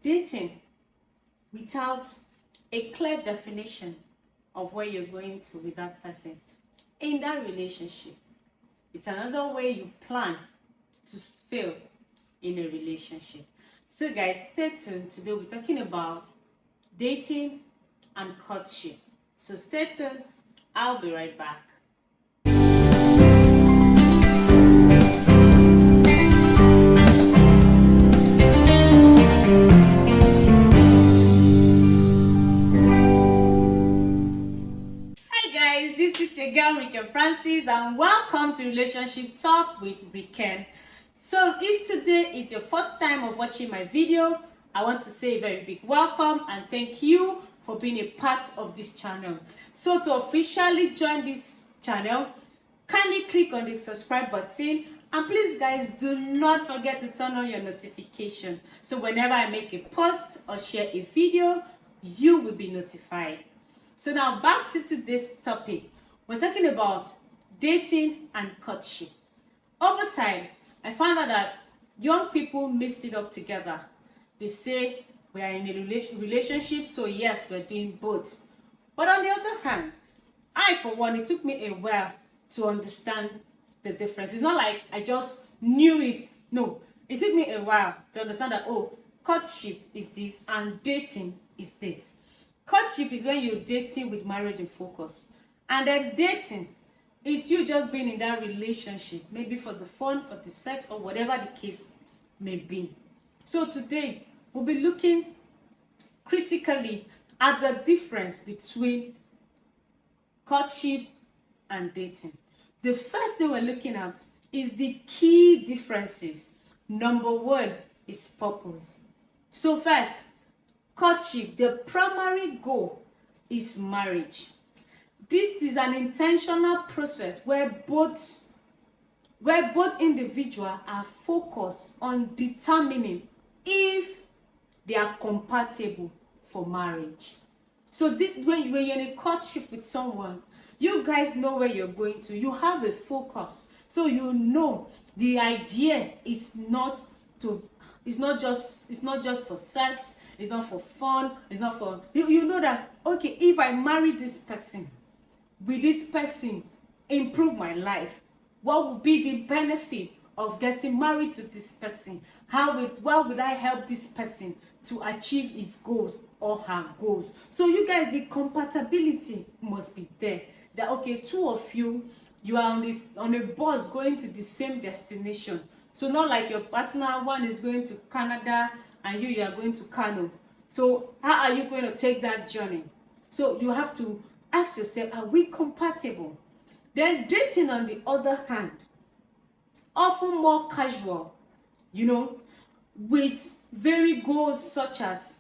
dating without a clear definition of where you're going to with that person in that relationship. It's another way you plan to fail in a relationship. So guys, stay tuned. Today we're talking about dating and courtship. So stay tuned. I'll be right back. This is your girl Riken Francis and welcome to Relationship Talk with Riken. So if today is your first time of watching my video, I want to say a very big welcome and thank you for being a part of this channel. So to officially join this channel, kindly click on the subscribe button and please guys do not forget to turn on your notification so whenever I make a post or share a video, you will be notified. So now back to today's topic. We're talking about dating and courtship. Over time, I found out that young people mixed it up together. They say we are in a relationship, so yes, we're doing both. But on the other hand, I, for one, it took me a while to understand the difference. It's not like I just knew it. No, it took me a while to understand that, oh, courtship is this and dating is this. Courtship is when you're dating with marriage in focus. And then dating is you just being in that relationship, maybe for the fun, for the sex, or whatever the case may be. So today, we'll be looking critically at the difference between courtship and dating. The first thing we're looking at is the key differences. Number one is purpose. So first, courtship, the primary goal is marriage. This is an intentional process where both individuals are focused on determining if they are compatible for marriage. So when you're in a courtship with someone, you guys know where you're going to. You have a focus. So you know the idea is not just for sex, it's not for fun, it's not for you know that okay, if I marry this person, will this person improve my life? What would be the benefit of getting married to this person? How would I help this person to achieve his goals or her goals? So you guys, the compatibility must be there. That okay, two of you are on a bus going to the same destination. So not like your partner, one is going to Canada and you are going to Kano. So how are you going to take that journey? So you have to ask yourself, are we compatible? Then dating, on the other hand, often more casual, with very goals such as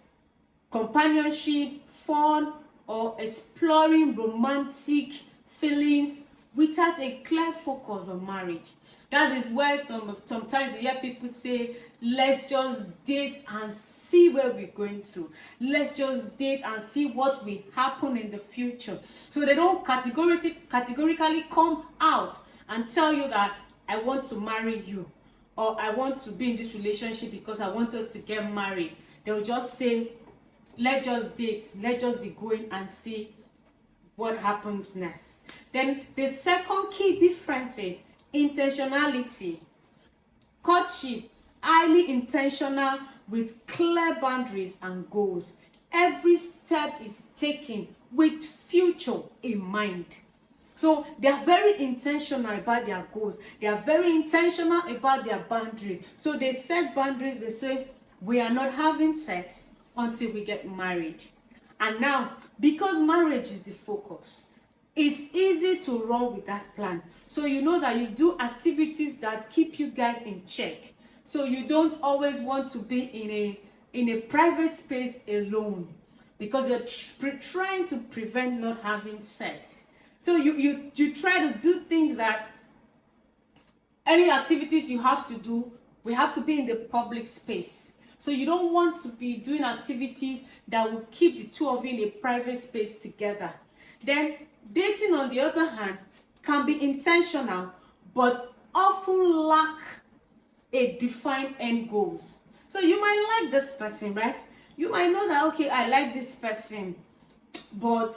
companionship, fun, or exploring romantic feelings without a clear focus on marriage. That is where sometimes you hear people say, let's just date and see where we're going to. Let's just date and see what will happen in the future. So they don't categorically come out and tell you that I want to marry you or I want to be in this relationship because I want us to get married. They'll just say, let's just date, let's just be going and see what happens next. Then the second key difference is intentionality. Courtship, highly intentional with clear boundaries and goals. Every step is taken with future in mind. So they are very intentional about their goals. They are very intentional about their boundaries. So they set boundaries. They say, we are not having sex until we get married. And now, because marriage is the focus, it's easy to run with that plan. So you know that you do activities that keep you guys in check. So you don't always want to be in a private space alone because you're trying to prevent not having sex. So you try to do things that any activities you have to do, we have to be in the public space. So you don't want to be doing activities that will keep the two of you in a private space together. Then dating, on the other hand, can be intentional but often lack a defined end goals. So you might like this person, right? You might know that, okay, I like this person, but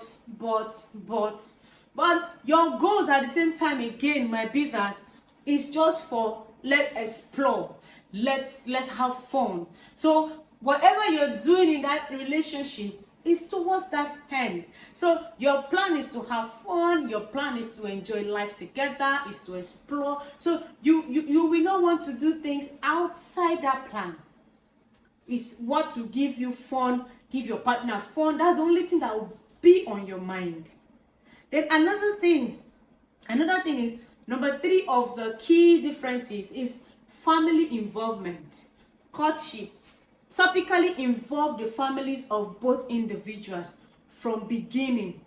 your goals at the same time again might be that it's just for let's explore, let's have fun. So whatever you're doing in that relationship is towards that end. So your plan is to have fun, your plan is to enjoy life together, is to explore. So you will not want to do things outside that plan. Is what will give you fun, give your partner fun. That's the only thing that will be on your mind. Then another thing is, number 3 of the key differences is family involvement. Courtship typically involve the families of both individuals from beginning.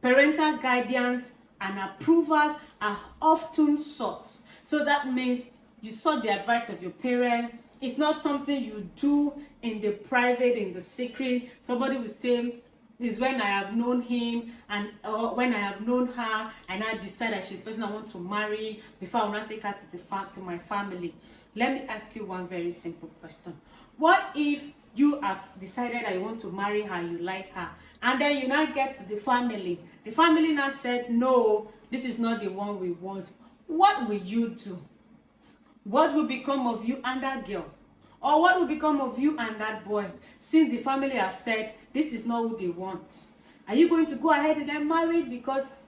Parental guidance and approval are often sought. So that means you sought the advice of your parent. It's not something you do in the private, in the secret. Somebody will say, this is when I have known him, and when I have known her, and I decide that she's the person I want to marry before I will not take her to my family. Let me ask you one very simple question. What if you have decided that you want to marry her, you like her, and then you now get to the family now said, no, this is not the one we want? What will you do? What will become of you and that girl? Or what will become of you and that boy, since the family have said this is not who they want? Are you going to go ahead and get married? Because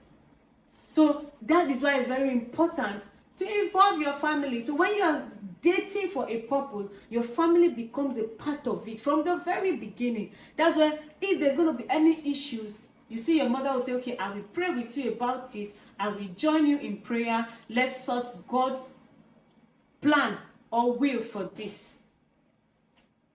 so that is why it's very important to involve your family. So when you are dating for a purpose, your family becomes a part of it from the very beginning. That's why if there's going to be any issues, you see your mother will say, okay, I will pray with you about it. I will join you in prayer. Let's sort God's plan or will for this.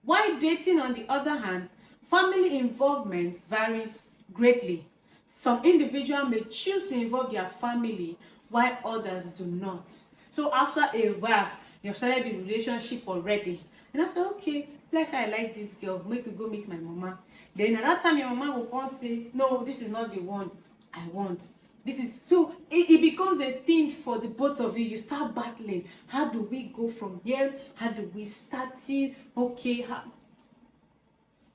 While dating, on the other hand, family involvement varies greatly. Some individuals may choose to involve their family while others do not. So after a while, you've started the relationship already. And I say, okay, let's say I like this girl, make me go meet my mama. Then at that time, your mama will come say, no, this is not the one I want. So it becomes a thing for the both of you. You start battling. How do we go from here? How do we start it? Okay.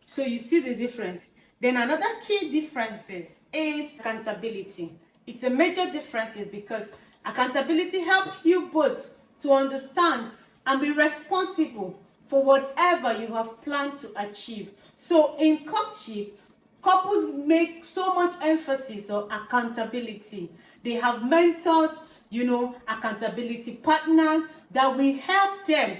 So you see the difference. Then another key difference is accountability. It's a major difference because accountability helps you both to understand and be responsible for whatever you have planned to achieve. So in courtship, couples make so much emphasis on accountability. They have mentors, accountability partners that will help them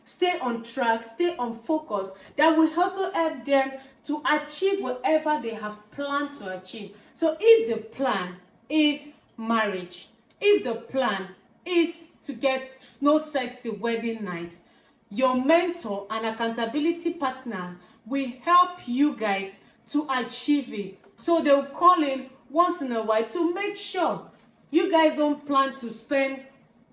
stay on track, stay on focus, that will also help them to achieve whatever they have planned to achieve. So if the plan is marriage, if the plan is to get no sex till wedding night, your mentor and accountability partner will help you guys to achieve it. So they'll call in once in a while to make sure you guys don't plan to spend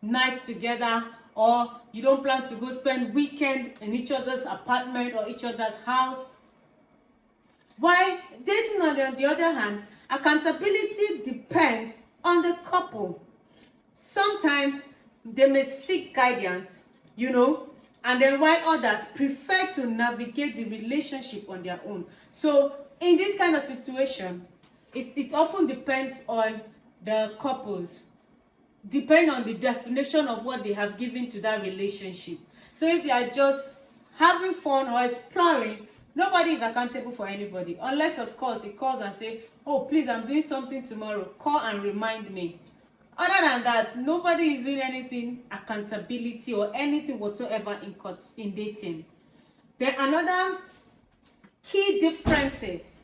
nights together, or you don't plan to go spend weekend in each other's apartment or each other's house. While dating, on the other hand, accountability depends on the couple. Sometimes they may seek guidance, and then while others prefer to navigate the relationship on their own. So in this kind of situation, it often depends on the couples, depend on the definition of what they have given to that relationship. So if they are just having fun or exploring, nobody is accountable for anybody, unless of course he calls and say, oh please, I'm doing something tomorrow, call and remind me. Other than that, nobody is doing anything accountability or anything whatsoever in dating. Then another key differences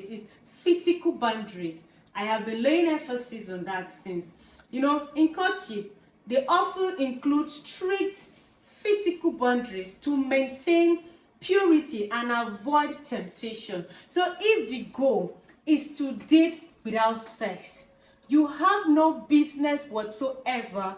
is physical boundaries. I have been laying emphasis on that since. In courtship, they often include strict physical boundaries to maintain purity and avoid temptation. So if the goal is to date without sex, you have no business whatsoever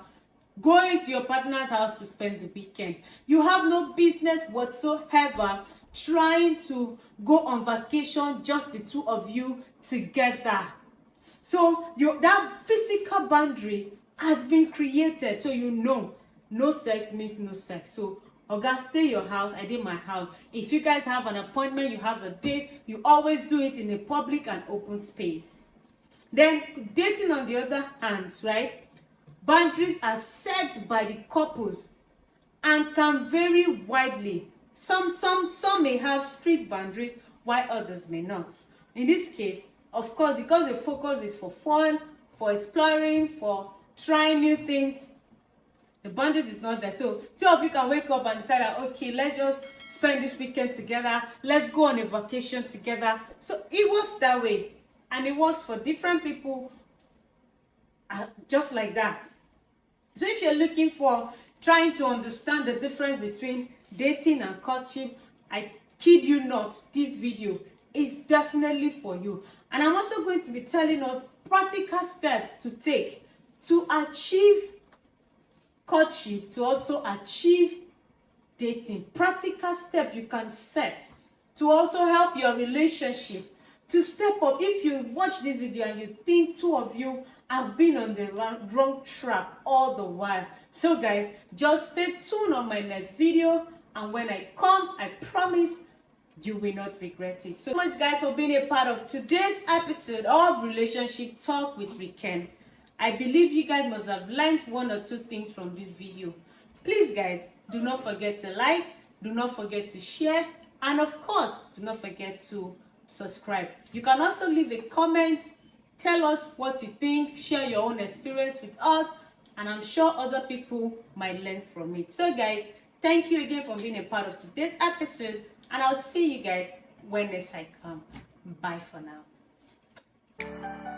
going to your partner's house to spend the weekend. You have no business whatsoever trying to go on vacation, just the two of you together. So that physical boundary has been created, so no sex means no sex. So Oga, stay your house, I dey my house. If you guys have an appointment, you have a date, you always do it in a public and open space. Then dating on the other hand, right? Boundaries are set by the couples and can vary widely. Some may have strict boundaries while others may not. In this case, of course, because the focus is for fun, for exploring, for trying new things, the boundaries is not there. So two of you can wake up and decide that, okay, let's just spend this weekend together, let's go on a vacation together. So it works that way, and it works for different people, just like that. So if you're looking for trying to understand the difference between dating and courtship, I kid you not, this video is definitely for you. And I'm also going to be telling us practical steps to take to achieve courtship, to also achieve dating. Practical step you can set to also help your relationship to step up. If you watch this video and you think two of you have been on the wrong track all the while, so guys, just stay tuned on my next video, and when I come, I promise you will not regret it. So much guys for being a part of today's episode of Relationship Talk with Weekend. I believe you guys must have learned one or two things from this video. Please guys, do not forget to like, do not forget to share, and of course, do not forget to subscribe. You can also leave a comment, tell us what you think, share your own experience with us, and I'm sure other people might learn from it. So guys, thank you again for being a part of today's episode, and I'll see you guys when next I come. Bye for now.